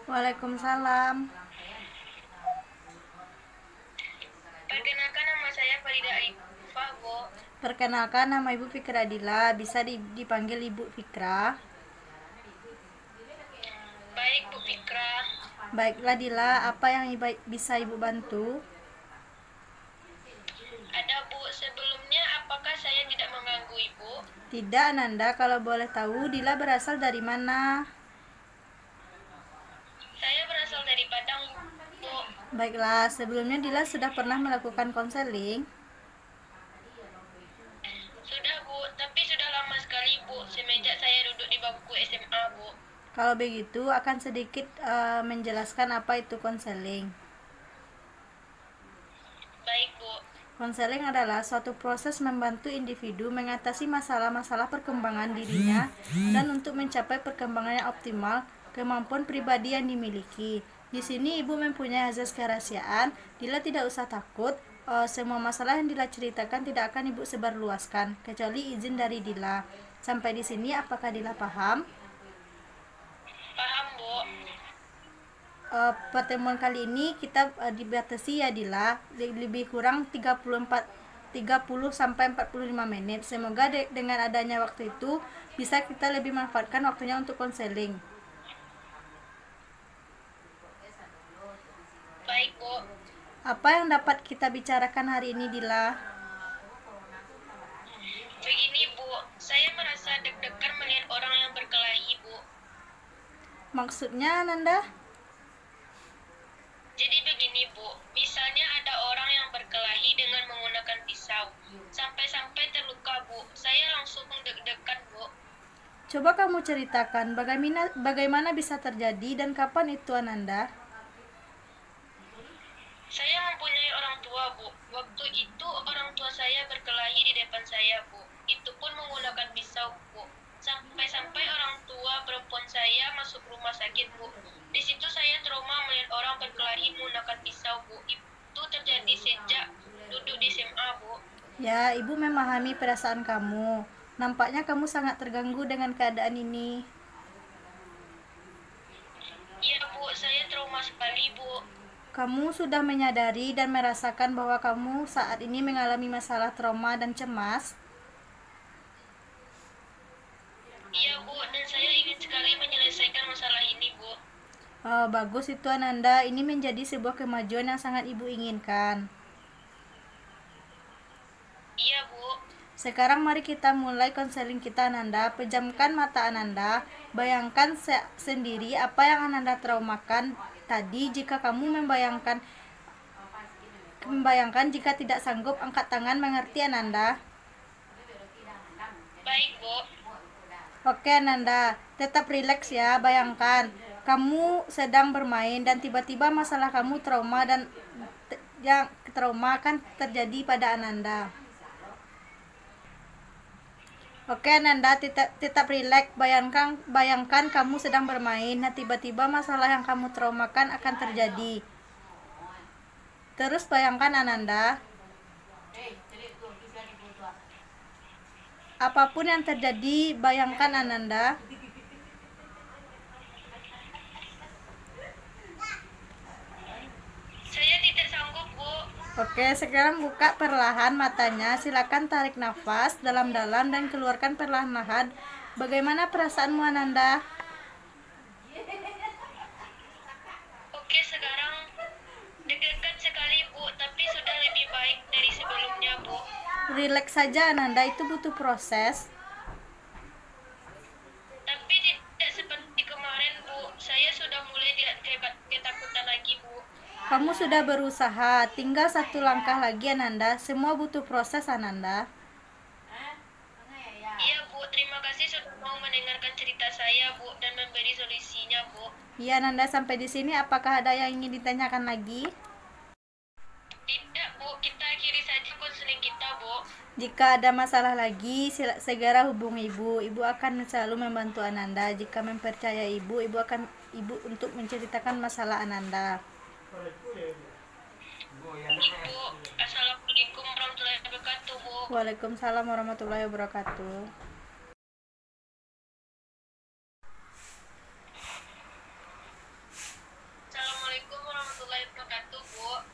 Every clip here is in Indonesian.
Waalaikumsalam. Perkenalkan nama saya Farida Arifah, Bu. Perkenalkan, nama Ibu Fikra Dila. Bisa dipanggil Ibu Fikra. Baik, Bu Fikra. Baiklah Dila, apa yang bisa Ibu bantu? Ada, Bu. Sebelumnya, apakah saya tidak mengganggu Ibu? Tidak, Ananda. Kalau boleh tahu, Dila berasal dari mana? Saya berasal dari Padang, Bu. Baiklah, sebelumnya Dila sudah pernah melakukan konseling. Sudah, Bu. Tapi sudah lama sekali, Bu. Semenjak saya duduk di bangku SMA, Bu. Kalau begitu, akan sedikit menjelaskan apa itu konseling. Baik, Bu. Konseling adalah suatu proses membantu individu mengatasi masalah-masalah perkembangan dirinya dan untuk mencapai perkembangan yang optimal kemampuan pribadi yang dimiliki. Di sini Ibu mempunyai azas kerahasiaan. Dila tidak usah takut. Semua masalah yang Dila ceritakan tidak akan Ibu sebarluaskan kecuali izin dari Dila. Sampai di sini apakah Dila paham? Paham, Bu. Pertemuan kali ini kita dibatasi ya Dila, lebih kurang 30 sampai 45 menit. Semoga dengan adanya waktu itu bisa kita lebih manfaatkan waktunya untuk konseling. Baik, Bu. Apa yang dapat kita bicarakan hari ini Dila? Begini, Bu. Saya merasa deg-degan melihat orang yang berkelahi, Bu. Maksudnya Nanda? Jadi begini, Bu. Misalnya ada orang yang berkelahi dengan menggunakan pisau. Sampai-sampai terluka, Bu. Saya langsung deg-degan, Bu. Coba kamu ceritakan bagaimana bisa terjadi dan kapan itu Ananda? Saya mempunyai orang tua, Bu. Waktu itu orang tua saya berkelahi di depan saya, Bu. Itu pun menggunakan pisau, Bu. Sampai-sampai orang tua perempuan saya masuk rumah sakit, Bu. Di situ saya trauma melihat orang berkelahi menggunakan pisau, Bu. Itu terjadi sejak duduk di SMA, Bu. Ya, Ibu memahami perasaan kamu. Nampaknya kamu sangat terganggu dengan keadaan ini. Iya, Bu. Saya trauma sekali, Bu. Kamu sudah menyadari dan merasakan bahwa kamu saat ini mengalami masalah trauma dan cemas. Iya, Bu. Dan saya ingin sekali menyelesaikan masalah ini, Bu. Bagus itu Ananda, ini menjadi sebuah kemajuan yang sangat Ibu inginkan. Iya, Bu. Sekarang mari kita mulai konseling kita Ananda. Pejamkan mata Ananda. Bayangkan sendiri apa yang Ananda traumakan tadi. Jika kamu membayangkan jika tidak sanggup angkat tangan, mengerti Ananda? Baik, Bu. Oke Ananda, tetap rileks ya. Bayangkan kamu sedang bermain dan tiba-tiba masalah kamu trauma dan yang trauma akan terjadi pada Ananda. Oke Ananda, tetap rileks. Bayangkan kamu sedang bermain. Nah, tiba-tiba masalah yang kamu traumakan akan terjadi. Terus bayangkan Ananda, apapun yang terjadi, bayangkan Ananda. Saya tidak sanggup, Bu. Oke, sekarang buka perlahan matanya. Silakan tarik nafas dalam-dalam dan keluarkan perlahan-lahan. Bagaimana perasaanmu Ananda? Oke, sekarang deg-degan sekali, Bu, tapi sudah lebih baik dari sebelumnya, Bu. Rileks saja Ananda, itu butuh proses. Tapi tidak seperti kemarin, Bu. Saya sudah mulai tidak ketakutan lagi, Bu. Kamu sudah berusaha, tinggal satu langkah lagi Ananda. Semua butuh proses Ananda. Iya, Bu. Terima kasih sudah mau mendengarkan cerita saya, Bu, dan memberi solusinya, Bu. Iya Ananda, sampai di sini apakah ada yang ingin ditanyakan lagi? Tidak, Bu. Kita akhiri saja konseling kita, Bu. Jika ada masalah lagi, segera hubungi Ibu. Ibu akan selalu membantu Ananda. Jika mempercayai Ibu akan Ibu untuk menceritakan masalah Ananda. Ibu, Assalamualaikum warahmatullahi wabarakatuh, Bu. Waalaikumsalam warahmatullahi wabarakatuh.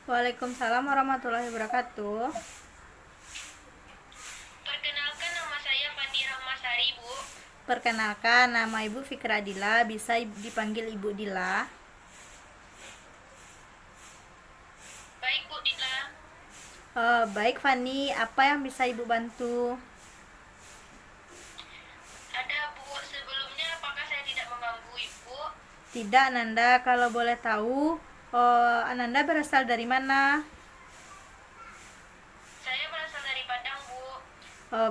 Waalaikumsalam warahmatullahi wabarakatuh. Perkenalkan, nama saya Fani Rahmasari, Bu. Perkenalkan, nama Ibu Fikra Dila, bisa dipanggil Ibu Dila. Baik, Bu Dila. Baik Fani, apa yang bisa Ibu bantu? Ada, Bu. Sebelumnya, apakah saya tidak mengganggu Ibu? Tidak Ananda, kalau boleh tahu, Ananda berasal dari mana? Saya berasal dari Padang, Bu.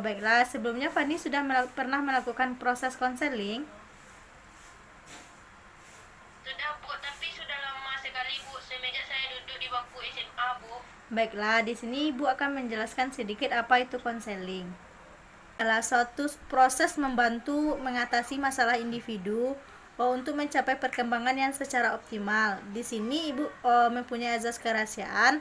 Baiklah, sebelumnya Fani sudah pernah melakukan proses konseling. Sudah, Bu, tapi sudah lama sekali, Bu. Semenjak saya duduk di bangku SMA, Bu. Baiklah, di sini Ibu akan menjelaskan sedikit apa itu konseling. Adalah suatu proses membantu mengatasi masalah individu untuk mencapai perkembangan yang secara optimal. Di sini Ibu mempunyai azas kerahasiaan.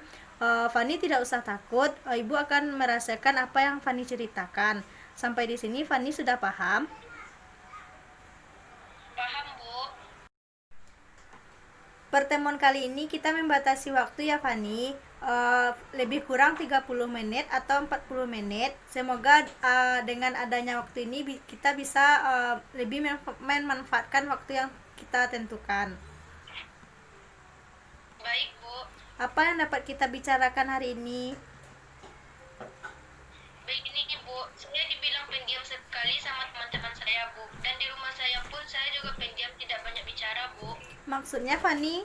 Fani tidak usah takut, Ibu akan merasakan apa yang Fani ceritakan. Sampai di sini Fani sudah paham? Paham, Bu. Pertemuan kali ini kita membatasi waktu ya Fani, lebih kurang 30 menit atau 40 menit. Semoga dengan adanya waktu ini kita bisa lebih memanfaatkan waktu yang kita tentukan. Baik, Bu. Apa yang dapat kita bicarakan hari ini? Baik, ini, Bu. Saya dibilang pendiam sekali sama teman-teman saya, Bu. Dan di rumah saya pun saya juga pendiam, tidak banyak bicara, Bu. Maksudnya Fani?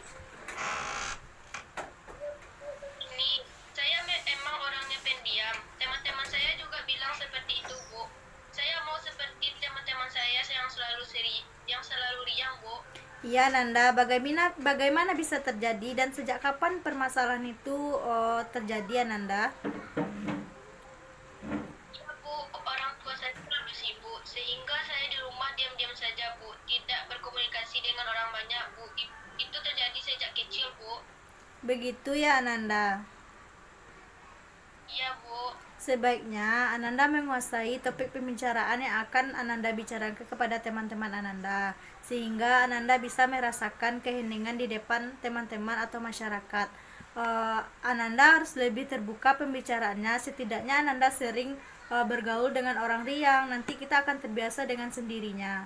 Ini, saya emang orangnya pendiam. Teman-teman saya juga bilang seperti itu, Bu. Saya mau seperti teman-teman saya yang selalu riang, Bu. Iya Nanda, bagaimana bisa terjadi dan sejak kapan permasalahan itu terjadi Nanda? Ya, Bu, orang tua saya terlalu sibuk sehingga saya di rumah diam-diam saja, Bu. Tidak berkomunikasi dengan orang banyak, Bu. Itu terjadi sejak kecil, Bu. Begitu ya Ananda. Iya, Bu. Sebaiknya Ananda menguasai topik pembicaraan yang akan Ananda bicarakan kepada teman-teman Ananda, sehingga Ananda bisa merasakan keheningan di depan teman-teman atau masyarakat. Ananda harus lebih terbuka pembicaraannya, setidaknya Ananda sering bergaul dengan orang riang, nanti kita akan terbiasa dengan sendirinya.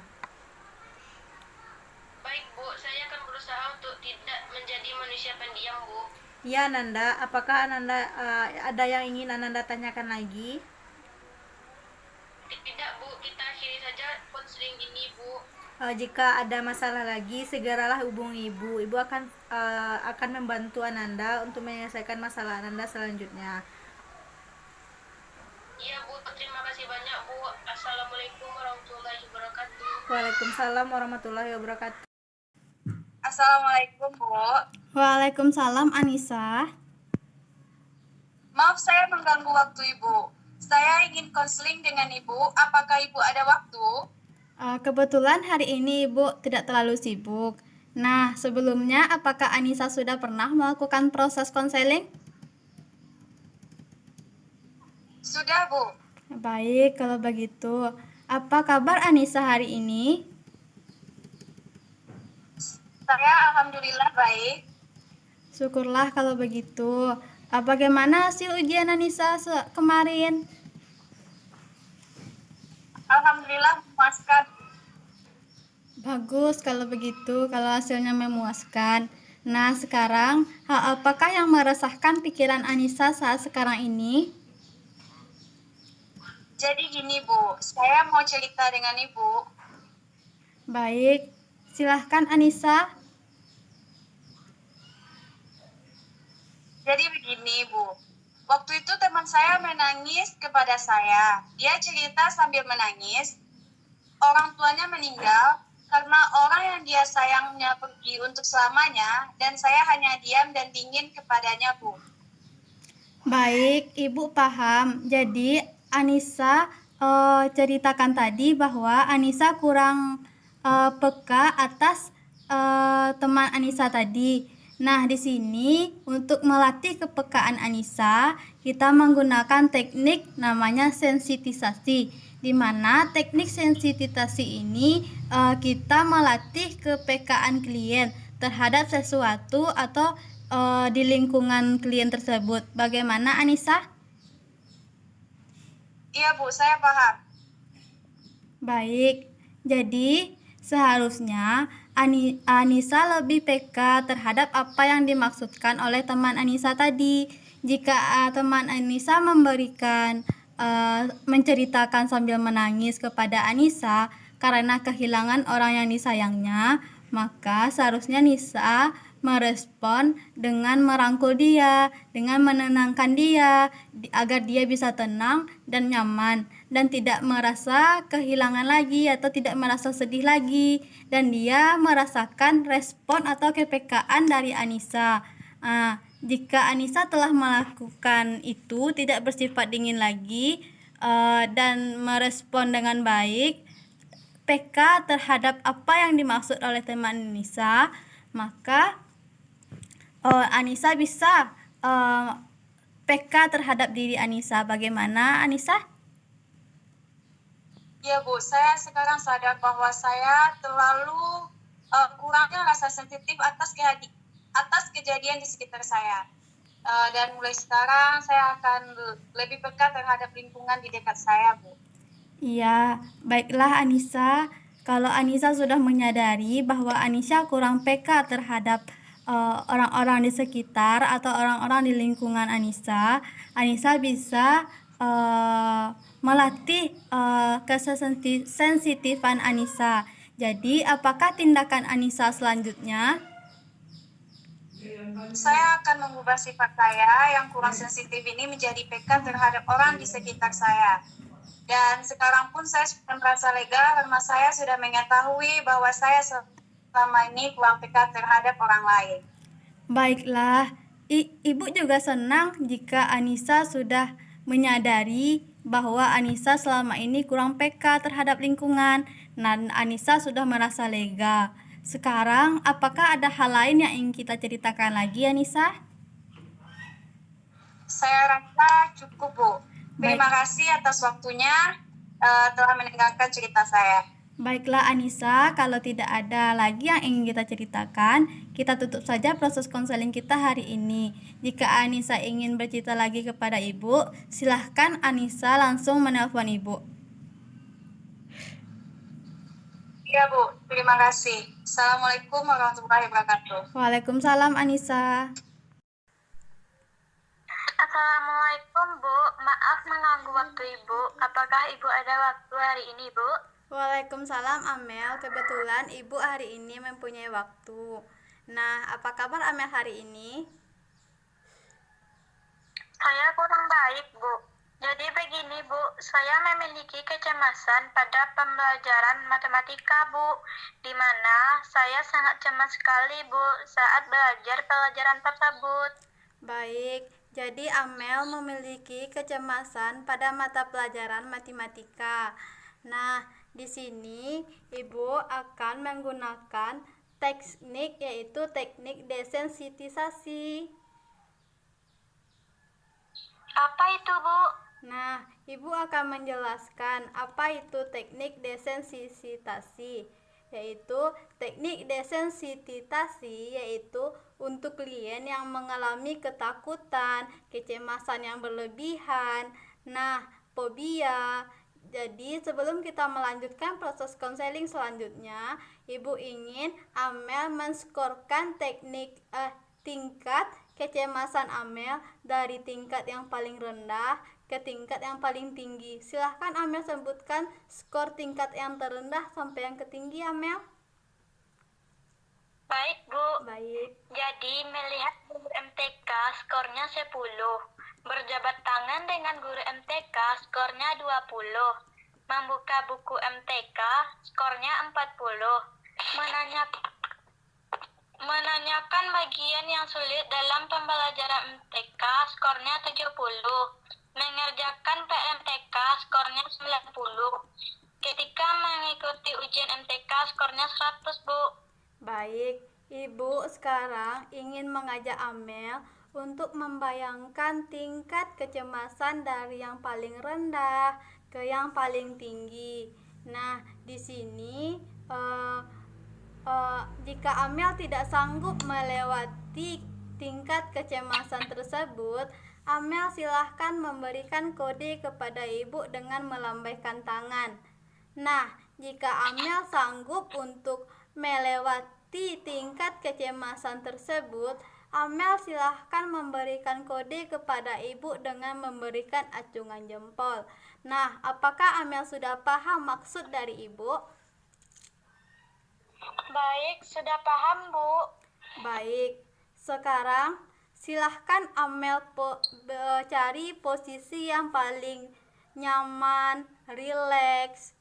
Baik, Bu. Saya akan berusaha untuk tidak menjadi manusia pendiam, Bu. Ya Ananda, apakah Ananda ada yang ingin Ananda tanyakan lagi? Tidak, Bu. Kita akhiri saja konseling ini, Bu. Jika ada masalah lagi, segeralah hubungi Ibu. Ibu akan membantu Ananda untuk menyelesaikan masalah Ananda selanjutnya. Iya, Bu. Terima kasih banyak, Bu. Assalamualaikum warahmatullahi wabarakatuh. Waalaikumsalam warahmatullahi wabarakatuh. Assalamualaikum, Bu. Waalaikumsalam Anissa. Maaf saya mengganggu waktu Ibu. Saya ingin konseling dengan Ibu. Apakah Ibu ada waktu? Kebetulan hari ini Ibu tidak terlalu sibuk. Nah, sebelumnya apakah Anissa sudah pernah melakukan proses konseling? Sudah, Bu. Baik, kalau begitu. Apa kabar Anissa hari ini? Saya alhamdulillah baik. Syukurlah kalau begitu. Bagaimana hasil ujian Anissa kemarin? Alhamdulillah memuaskan. Bagus kalau begitu, kalau hasilnya memuaskan. Nah, sekarang apakah yang meresahkan pikiran Anissa saat sekarang ini? Jadi gini, Bu. Saya mau cerita dengan Ibu. Baik, silahkan Anissa. Jadi begini, Bu. Waktu itu teman saya menangis kepada saya. Dia cerita sambil menangis. Orang tuanya meninggal karena orang yang dia sayangnya pergi untuk selamanya, dan saya hanya diam dan dingin kepadanya, Bu. Baik, Ibu paham. Jadi Anissa ceritakan tadi bahwa Anissa kurang peka atas teman Anissa tadi. Nah, di sini untuk melatih kepekaan Anissa, kita menggunakan teknik namanya sensitisasi. Di mana teknik sensitisasi ini kita melatih kepekaan klien terhadap sesuatu atau di lingkungan klien tersebut. Bagaimana Anissa? Iya Bu, saya paham. Baik, jadi seharusnya Anissa lebih peka terhadap apa yang dimaksudkan oleh teman Anissa tadi. Jika teman Anissa menceritakan sambil menangis kepada Anissa karena kehilangan orang yang disayangnya, maka seharusnya Nisa merespon dengan merangkul dia, dengan menenangkan dia, agar dia bisa tenang dan nyaman dan tidak merasa kehilangan lagi atau tidak merasa sedih lagi, dan dia merasakan respon atau kepekaan dari Anissa. Jika Anissa telah melakukan itu, tidak bersifat dingin lagi dan merespon dengan baik, peka terhadap apa yang dimaksud oleh teman Anissa, maka Anissa bisa peka terhadap diri Anissa. Bagaimana Anissa? Iya Bu, saya sekarang sadar bahwa saya terlalu kurangnya rasa sensitif atas kejadian di sekitar saya. Dan mulai sekarang saya akan lebih peka terhadap lingkungan di dekat saya Bu. Iya, baiklah Anissa. Kalau Anissa sudah menyadari bahwa Anissa kurang peka terhadap orang-orang di sekitar atau orang-orang di lingkungan Anissa bisa melatih kesensitifan Anissa. Jadi, apakah tindakan Anissa selanjutnya? Saya akan mengubah sifat saya yang kurang sensitif ini menjadi peka terhadap orang di sekitar saya. Dan sekarang pun saya sudah merasa lega karena saya sudah mengetahui bahwa saya selama ini kurang peka terhadap orang lain. Baiklah, Ibu juga senang jika Anissa sudah menyadari bahwa Anissa selama ini kurang peka terhadap lingkungan dan Anissa sudah merasa lega. Sekarang, apakah ada hal lain yang ingin kita ceritakan lagi, Anissa? Saya rasa cukup Bu. Terima kasih atas waktunya telah mendengarkan cerita saya. Baiklah Anissa, kalau tidak ada lagi yang ingin kita ceritakan, kita tutup saja proses konseling kita hari ini. Jika Anissa ingin bercerita lagi kepada Ibu, silahkan Anissa langsung menelpon Ibu. Iya Bu, terima kasih. Assalamualaikum warahmatullahi wabarakatuh. Waalaikumsalam Anissa. Assalamualaikum Bu, maaf mengganggu waktu Ibu. Apakah Ibu ada waktu hari ini Bu? Waalaikumsalam Amel, kebetulan Ibu hari ini mempunyai waktu. Nah, apa kabar Amel hari ini? Saya kurang baik Bu. Jadi begini Bu, saya memiliki kecemasan pada pembelajaran matematika Bu, di mana saya sangat cemas sekali Bu saat belajar pelajaran tersebut. Baik, jadi Amel memiliki kecemasan pada mata pelajaran matematika. Nah, di sini Ibu akan menggunakan teknik, yaitu teknik desensitisasi. Apa itu Bu? Nah, Ibu akan menjelaskan apa itu teknik desensitisasi. Yaitu teknik desensitisasi yaitu untuk klien yang mengalami ketakutan, kecemasan yang berlebihan, fobia. Jadi sebelum kita melanjutkan proses konseling selanjutnya, Ibu ingin Amel menskorkan tingkat kecemasan Amel dari tingkat yang paling rendah ke tingkat yang paling tinggi. Silahkan Amel sebutkan skor tingkat yang terendah sampai yang ketinggi Amel. Baik Bu. Baik. Jadi melihat guru MTK skornya 10. Berjabat tangan dengan guru MTK skornya 20. Membuka buku MTK skornya 40. Menanyakan bagian yang sulit dalam pembelajaran MTK skornya 70. Mengerjakan PMTK skornya 90. Ketika mengikuti ujian MTK skornya 100 Bu. Baik, Ibu sekarang ingin mengajak Amel untuk membayangkan tingkat kecemasan dari yang paling rendah ke yang paling tinggi. Nah, di sini jika Amel tidak sanggup melewati tingkat kecemasan tersebut, Amel silahkan memberikan kode kepada ibu dengan melambaikan tangan. Nah, jika Amel sanggup untuk melewati tingkat kecemasan tersebut, Amel silahkan memberikan kode kepada ibu dengan memberikan acungan jempol. Nah, apakah Amel sudah paham maksud dari ibu? Baik, sudah paham, Bu. Baik, sekarang silahkan Amel cari posisi yang paling nyaman, rileks.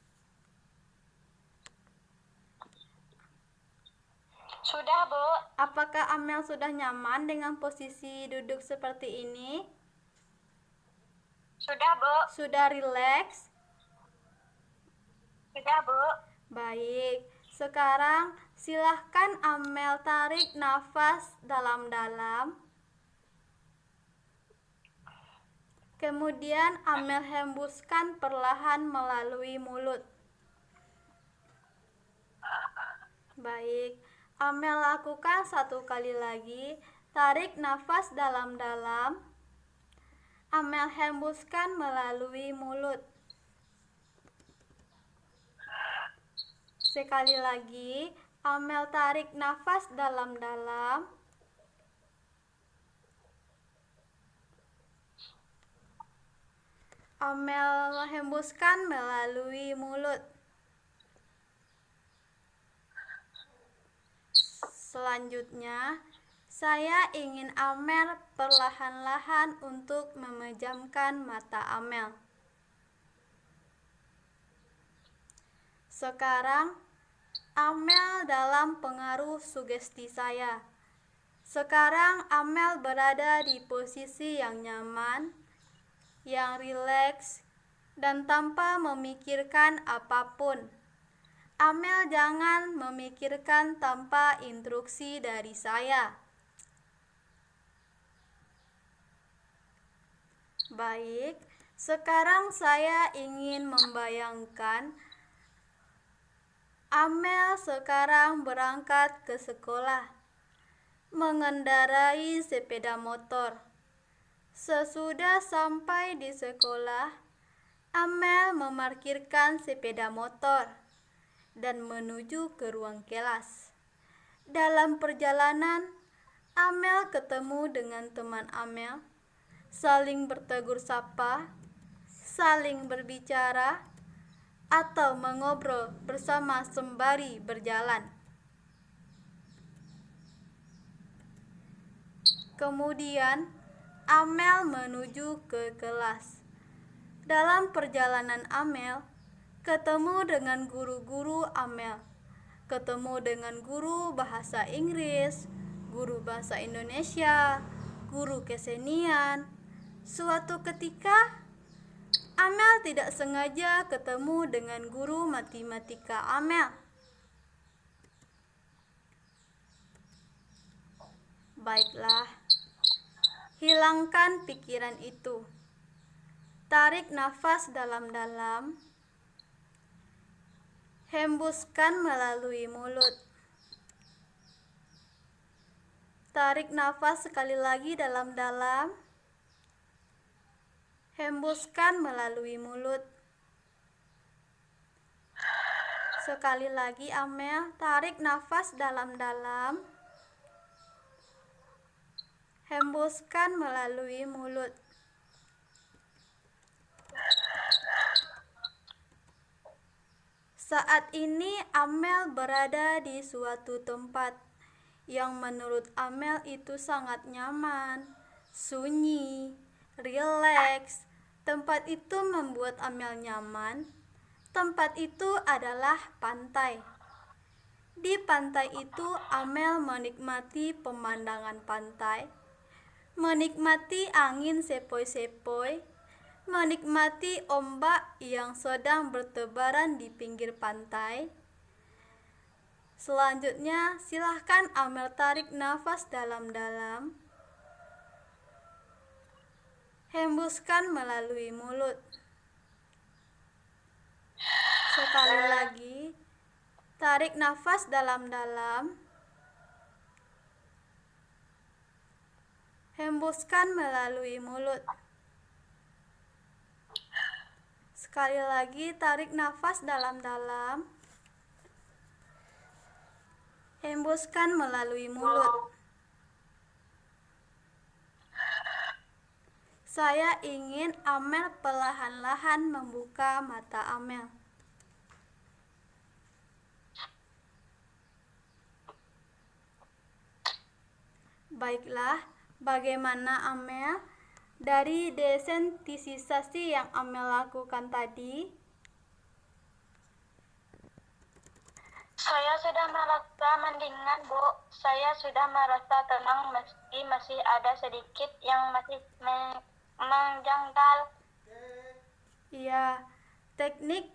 Sudah, Bu. Apakah Amel sudah nyaman dengan posisi duduk seperti ini? Sudah, Bu. Sudah rileks? Sudah, Bu. Baik, sekarang silahkan Amel tarik nafas dalam-dalam. Kemudian Amel hembuskan perlahan melalui mulut. Baik, Amel lakukan 1 kali lagi. Tarik nafas dalam-dalam. Amel hembuskan melalui mulut. Sekali lagi, Amel tarik nafas dalam-dalam. Amel hembuskan melalui mulut. Selanjutnya, saya ingin Amel perlahan-lahan untuk memejamkan mata Amel. Sekarang, Amel dalam pengaruh sugesti saya. Sekarang Amel berada di posisi yang nyaman, yang rileks, dan tanpa memikirkan apapun. Amel jangan memikirkan tanpa instruksi dari saya. Baik, sekarang saya ingin membayangkan Amel sekarang berangkat ke sekolah, mengendarai sepeda motor. Sesudah sampai di sekolah, Amel memarkirkan sepeda motor dan menuju ke ruang kelas. Dalam perjalanan, Amel ketemu dengan teman Amel, saling bertegur sapa, saling berbicara, atau mengobrol bersama sembari berjalan. Kemudian, Amel menuju ke kelas. Dalam perjalanan Amel, ketemu dengan guru-guru Amel, ketemu dengan guru bahasa Inggris, guru bahasa Indonesia, guru kesenian. Suatu ketika, Amel tidak sengaja ketemu dengan guru matematika Amel. Baiklah, hilangkan pikiran itu. Tarik nafas dalam-dalam. Hembuskan melalui mulut. Tarik nafas sekali lagi dalam-dalam. Hembuskan melalui mulut. Sekali lagi Amel, tarik nafas dalam-dalam. Hembuskan melalui mulut. Saat ini Amel berada di suatu tempat yang menurut Amel itu sangat nyaman, sunyi, rileks. Tempat itu membuat Amel nyaman. Tempat itu adalah pantai. Di pantai itu Amel menikmati pemandangan pantai, menikmati angin sepoi-sepoi, menikmati ombak yang sedang bertebaran di pinggir pantai. Selanjutnya, silahkan Amel tarik nafas dalam-dalam. Hembuskan melalui mulut. Sekali lagi, tarik nafas dalam-dalam. hembuskan melalui mulut. Sekali lagi, tarik nafas dalam-dalam. Hembuskan melalui mulut. Saya ingin Amel perlahan-lahan membuka mata Amel. Baiklah, bagaimana Amel? Dari desensitisasi yang Amel lakukan tadi, Saya sudah merasa mendingan, Bu. Saya sudah merasa tenang meski masih ada sedikit yang masih menjanggal. ya, teknik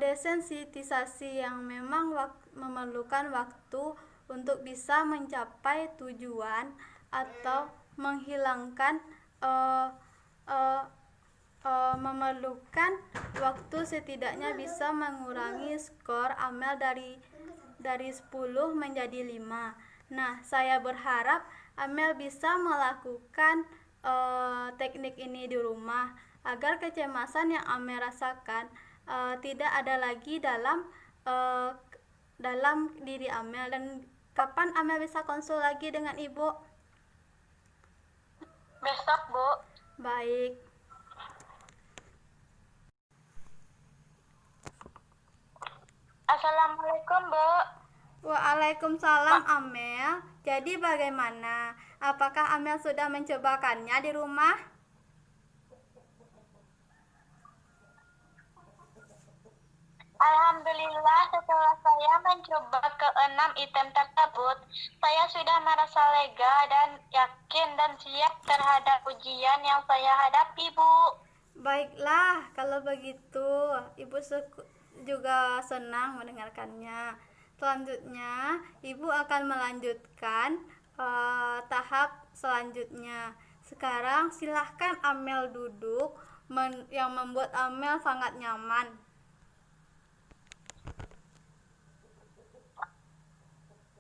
desensitisasi yang memang memerlukan waktu untuk bisa mencapai tujuan atau menghilangkan memerlukan waktu setidaknya bisa mengurangi skor Amel dari 10 menjadi 5. Nah, saya berharap Amel bisa melakukan teknik ini di rumah agar kecemasan yang Amel rasakan tidak ada lagi dalam diri Amel. Dan kapan Amel bisa konsul lagi dengan Ibu? Besok, Bu. Baik. Assalamualaikum, Bu. Waalaikumsalam Amel. Jadi bagaimana? Apakah Amel sudah mencobakannya di rumah? Alhamdulillah, setelah saya mencoba ke-6 item tersebut, saya sudah merasa lega dan yakin dan siap terhadap ujian yang saya hadapi, Bu. Baiklah, kalau begitu Ibu juga senang mendengarkannya. Selanjutnya, Ibu akan melanjutkan tahap selanjutnya. Sekarang silahkan Amel duduk yang membuat Amel sangat nyaman.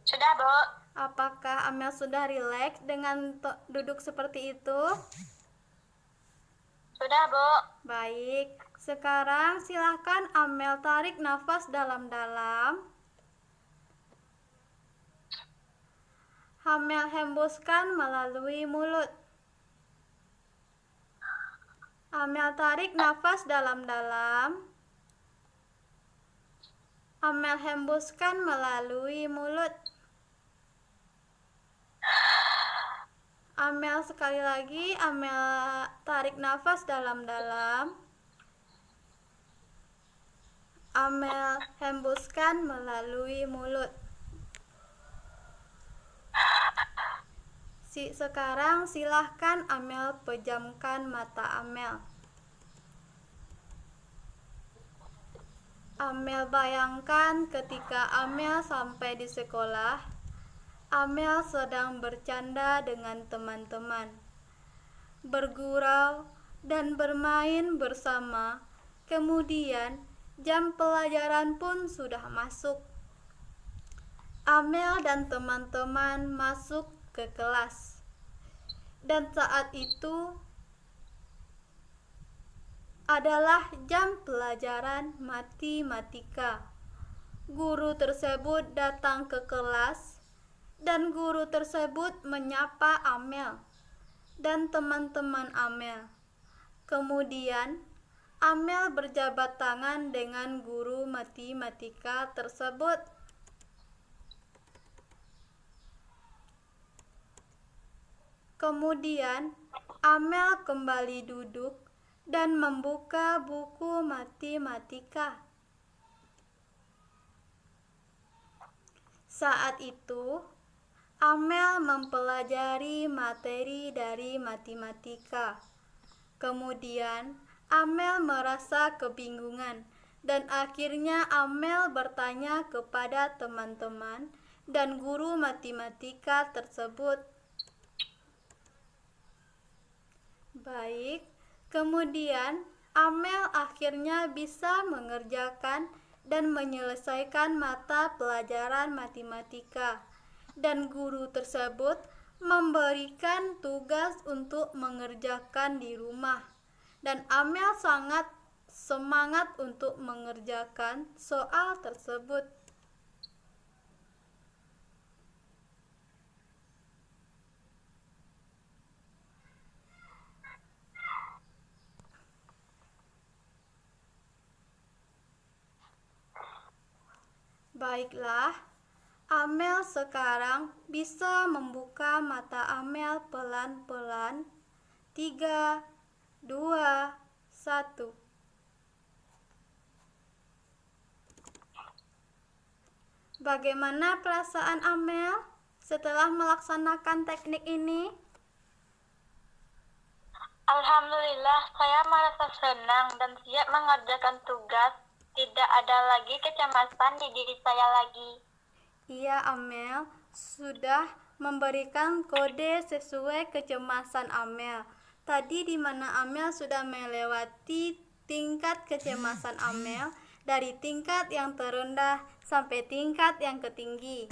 Sudah, Bu. Apakah Amel sudah rileks dengan duduk seperti itu? Sudah, Bu. Baik, sekarang silahkan Amel tarik nafas dalam-dalam. Amel hembuskan melalui mulut. Amel tarik nafas dalam-dalam. Amel hembuskan melalui mulut. Amel sekali lagi, Amel tarik nafas dalam-dalam. Amel hembuskan melalui mulut. Sekarang silahkan Amel pejamkan mata Amel. Amel bayangkan ketika Amel sampai di sekolah, Amel sedang bercanda dengan teman-teman, bergurau dan bermain bersama. Kemudian jam pelajaran pun sudah masuk. Amel dan teman-teman masuk ke kelas. Dan saat itu adalah jam pelajaran matematika. Guru tersebut datang ke kelas dan guru tersebut menyapa Amel dan teman-teman Amel. Kemudian Amel berjabat tangan dengan guru matematika tersebut. Kemudian Amel kembali duduk dan membuka buku matematika. Saat itu, Amel mempelajari materi dari matematika. Kemudian, Amel merasa kebingungan dan akhirnya Amel bertanya kepada teman-teman dan guru matematika tersebut. Baik, kemudian Amel akhirnya bisa mengerjakan dan menyelesaikan mata pelajaran matematika, dan guru tersebut memberikan tugas untuk mengerjakan di rumah. Dan Amel sangat semangat untuk mengerjakan soal tersebut. Baiklah, Amel sekarang bisa membuka mata Amel pelan-pelan. 3, 2, 1. Bagaimana perasaan Amel setelah melaksanakan teknik ini? Alhamdulillah, saya merasa senang dan siap mengerjakan tugas. Tidak ada lagi kecemasan di diri saya lagi. Iya, Amel sudah memberikan kode sesuai kecemasan Amel. Tadi di mana Amel sudah melewati tingkat kecemasan Amel dari tingkat yang terendah sampai tingkat yang tertinggi.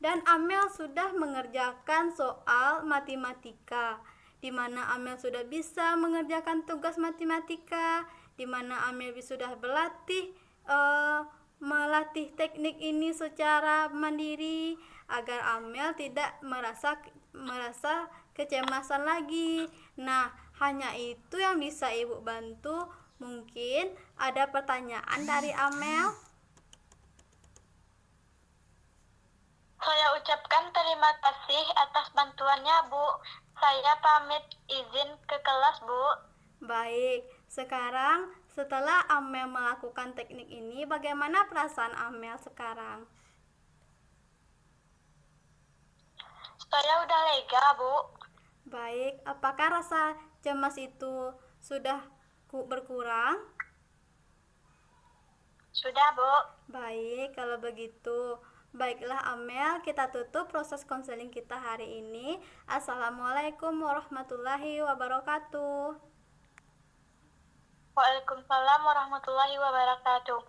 Dan Amel sudah mengerjakan soal matematika, di mana Amel sudah bisa mengerjakan tugas matematika, di mana Amel sudah melatih teknik ini secara mandiri agar Amel tidak merasa kecemasan lagi. Nah, hanya itu yang bisa Ibu bantu. Mungkin ada pertanyaan dari Amel? Saya ucapkan terima kasih atas bantuannya, Bu. Saya pamit izin ke kelas, Bu. Baik, sekarang setelah Amel melakukan teknik ini, bagaimana perasaan Amel sekarang? Saya udah lega, Bu. Baik, apakah rasa cemas itu sudah berkurang? Sudah, Bu. Baik, kalau begitu. Baiklah Amel, kita tutup proses konseling kita hari ini. Assalamualaikum warahmatullahi wabarakatuh. Waalaikumsalam warahmatullahi wabarakatuh.